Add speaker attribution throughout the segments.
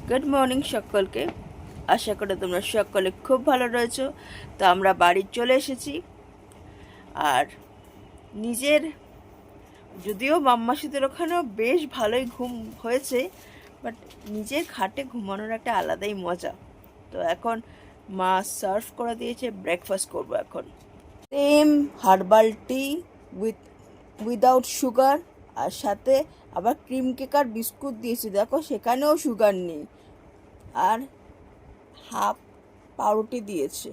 Speaker 1: Good morning সকলকে। আশা করি তোমরা সকলে খুব ভালো রয়েছো। তো আমরা বাড়ি চলে এসেছি। আর নিজের যদিও মাম্মাসিদের ওখানেও বেশ ভালোই ঘুম হয়েছে, বাট নিজের খাটে ঘুমানোর একটা আলাদাই মজা। তো এখন মা সার্ভ করে দিয়েছে, ব্রেকফাস্ট করবো এখন। Same herbal tea without sugar, আর সাথে আবার ক্রিম কেক আর বিস্কুট দিয়েছি, দেখো সেখানেও সুগার নেই। আর হাফ পাউরুটি দিয়েছে।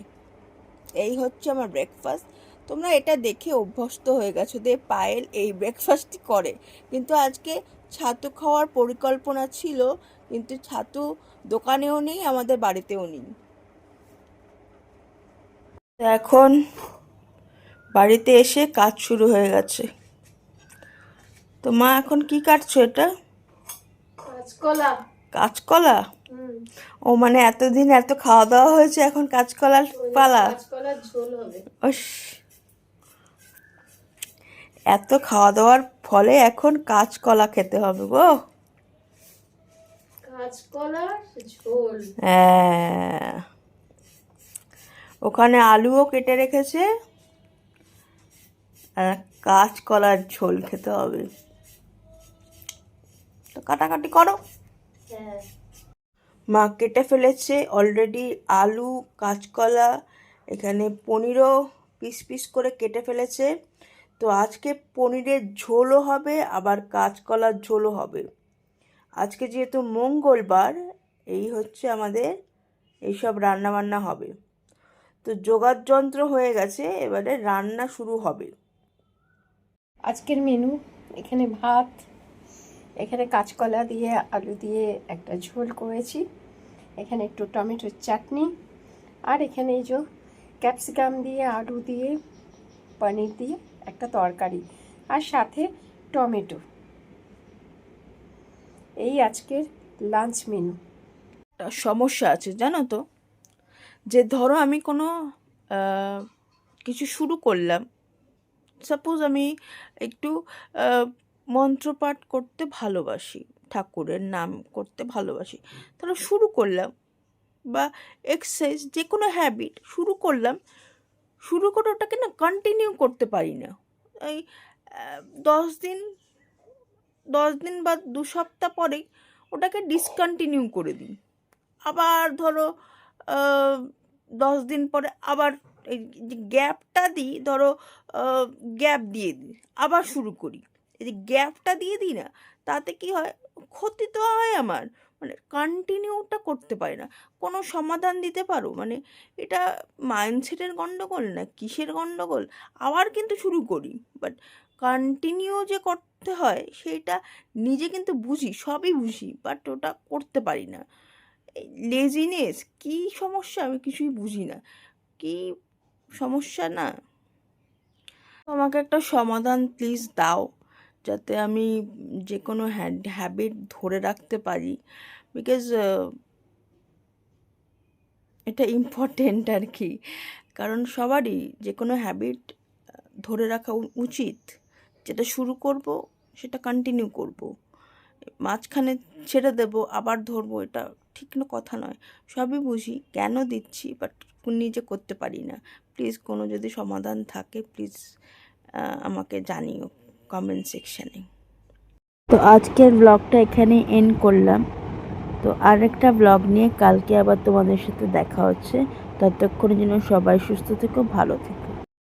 Speaker 1: এই হচ্ছে আমার ব্রেকফাস্ট। তোমরা এটা দেখে অভ্যস্ত হয়ে গেছো যে পায়েল এই ব্রেকফাস্টই করে, কিন্তু আজকে ছাতু খাওয়ার পরিকল্পনা ছিল, কিন্তু ছাতু দোকানেও নেই, আমাদের বাড়িতেও নেই। এখন বাড়িতে এসে কাজ শুরু হয়ে গেছে। তো মা এখন কি কাটছো? এটা
Speaker 2: কাঁচকলা।
Speaker 1: কাঁচকলা? ও মানে এতদিন এত খাওয়া দাওয়া হয়েছে, এখন কাঁচকলার পালা।
Speaker 2: কাঁচকলার ঝোল হবে।
Speaker 1: এত খাওয়া দাওয়ার ফলে এখন কাঁচকলা খেতে হবে গো।
Speaker 2: কাঁচকলার ঝোল।
Speaker 1: হ্যাঁ, ওখানে আলুও কেটে রেখেছে, আর কাঁচকলার ঝোল খেতে হবে। তো কাটাকাটি করো।
Speaker 2: হ্যাঁ,
Speaker 1: মা কেটে ফেলেছে অলরেডি আলু, কাঁচকলা, এখানে পনিরও পিস পিস করে কেটে ফেলেছে। তো আজকে পনিরের ঝোলও হবে, আবার কাঁচকলার ঝোলও হবে। আজকে যেহেতু মঙ্গলবার, এই হচ্ছে আমাদের এইসব রান্নাবান্না হবে। তো জোগাড় যন্ত্র হয়ে গেছে, এবারে রান্না শুরু হবে।
Speaker 2: আজকের মেনু এখানে ভাত, এখানে কাঁচকলা দিয়ে আলু দিয়ে একটা ঝোল করেছি, এখানে একটু টমেটোর চাটনি, আর এখানে এই যে ক্যাপসিকাম দিয়ে আলু দিয়ে পনির দিয়ে একটা তরকারি, আর সাথে টমেটো। এই আজকের লাঞ্চ মেনু।
Speaker 1: একটা সমস্যা আছে জানো তো, যে ধরো আমি কোনো কিছু শুরু করলাম, সাপোজ আমি একটু মন্ত্রপাঠ করতে ভালোবাসি, ঠাকুরের নাম করতে ভালোবাসি, তাহলে শুরু করলাম, বা এক্সারসাইজ যে কোনো হ্যাবিট শুরু করলাম, শুরু করে ওটাকে না কন্টিনিউ করতে পারি না। এই 10 দিন 10 দিন বা 2 সপ্তাহ পরেই ওটাকে ডিসকন্টিনিউ করে দিই। আবার ধরো 10 দিন পরে আবার এই যে গ্যাপটা দিই, ধরো গ্যাপ দিয়ে দিই, আবার শুরু করি। এই যে গ্যাপটা দিয়ে দিই না, তাতে কি হয়, ক্ষতি তো হয় আমার, মানে কন্টিনিউটা করতে পারি না। কোনো সমাধান দিতে পারো? মানে এটা মাইন্ডসেটের গণ্ডগোল না কিসের গণ্ডগোল? আবার কিন্তু শুরু করি, বাট কন্টিনিউ যে করতে হয় সেইটা নিজে কিন্তু বুঝি, সবই বুঝি, বাট ওটা করতে পারি না। লেজিনেস কি সমস্যা আমি কিছুই বুঝি না, কি সমস্যা না। আমাকে একটা সমাধান প্লিজ দাও, যাতে আমি যে কোনো হ্যাবিট ধরে রাখতে পারি, বিকজ এটা ইম্পর্টেন্ট আর কি। কারণ সবারই যে কোনো হ্যাবিট ধরে রাখা উচিত। যেটা শুরু করব সেটা কন্টিনিউ করব, মাঝখানে ছেড়ে দেব আবার ধরবো, এটা ঠিক কথা নয়। সবই বুঝি, কেন দিচ্ছি, বাট নিজে করতে পারি না। প্লিজ কোনো যদি সমাধান থাকে প্লিজ আমাকে জানিও কমেন্ট সেকশানে। তো আজকের ব্লগটা এখানে এন্ড করলাম। তো আরেকটা ব্লগ নিয়ে কালকে আবার তোমাদের সাথে দেখা হচ্ছে। ততক্ষণের জন্য সবাই সুস্থ থেকো, ভালো থেকো।